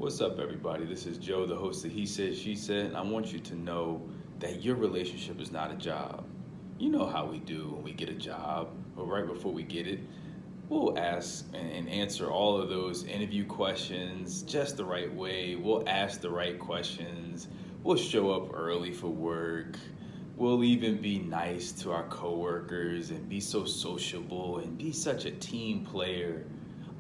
What's up, everybody? This is Joe, the host of He Said, She Said, and I want you to know that your relationship is not a job. You know how we do when we get a job, or right before we get it, we'll ask and answer all of those interview questions just the right way. We'll ask the right questions. We'll show up early for work. We'll even be nice to our coworkers and be so sociable and be such a team player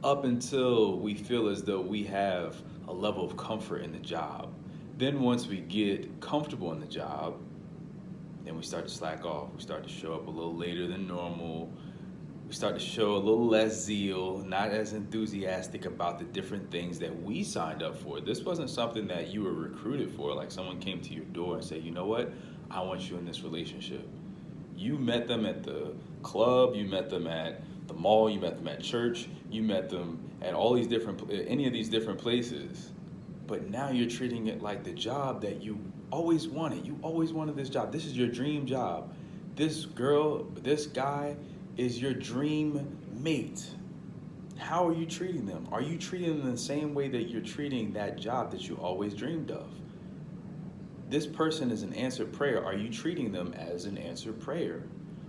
up until we feel as though we have a level of comfort in the job. Then once we get comfortable in the job, then we start to slack off. We start to show up a little later than normal. We start to show a little less zeal, not as enthusiastic about the different things that we signed up for. This wasn't something that you were recruited for, like someone came to your door and said, you know what, I want you in this relationship. You met them at the club, you met them at the mall, you met them at church, you met them at all these different, any of these different places. But now you're treating it like the job that you always wanted. You always wanted this job. This is your dream job. This girl, this guy is your dream mate. How are you treating them? Are you treating them the same way that you're treating that job that you always dreamed of? This person is an answered prayer. Are you treating them as an answered prayer?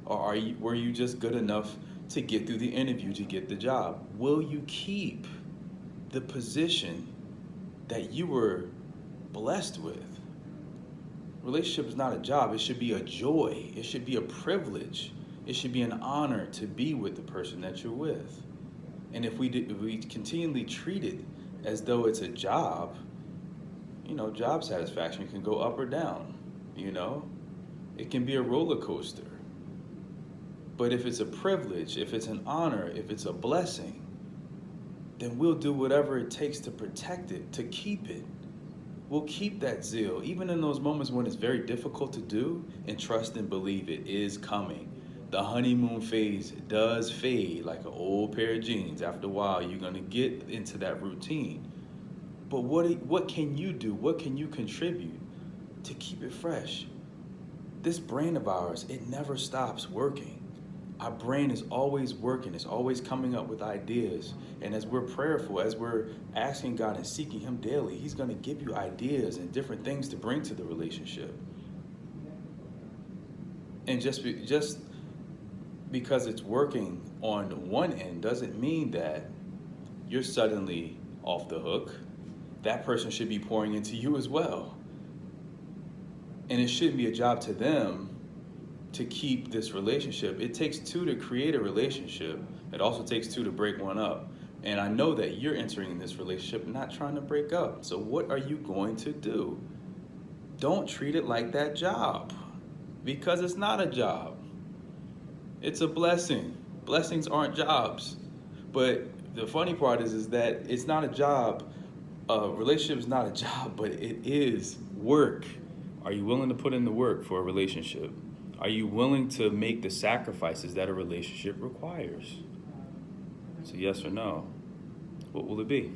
Or were you just good enough to get through the interview to get the job? Will you keep the position that you were blessed with? Relationship is not a job. It should be a joy. It should be a privilege. It should be an honor to be with the person that you're with. And if we continually treat it as though it's a job, job satisfaction can go up or down, It can be a roller coaster. But if it's a privilege, if it's an honor, if it's a blessing, then we'll do whatever it takes to protect it, to keep it. We'll keep that zeal, even in those moments when it's very difficult to do, and trust and believe it is coming. The honeymoon phase does fade like an old pair of jeans. After a while, you're gonna get into that routine. But what can you do? What can you contribute to keep it fresh? This brain of ours, it never stops working. Our brain is always working. It's always coming up with ideas. And as we're prayerful, as we're asking God and seeking Him daily, He's going to give you ideas and different things to bring to the relationship. And just because it's working on one end doesn't mean that you're suddenly off the hook. That person should be pouring into you as well. And it shouldn't be a job to them to keep this relationship. It takes two to create a relationship. It also takes two to break one up. And I know that you're entering this relationship not trying to break up. So what are you going to do? Don't treat it like that job, because it's not a job. It's a blessing. Blessings aren't jobs. But the funny part is that it's not a job. A relationship is not a job, but it is work. Are you willing to put in the work for a relationship? Are you willing to make the sacrifices that a relationship requires? So yes or no? What will it be?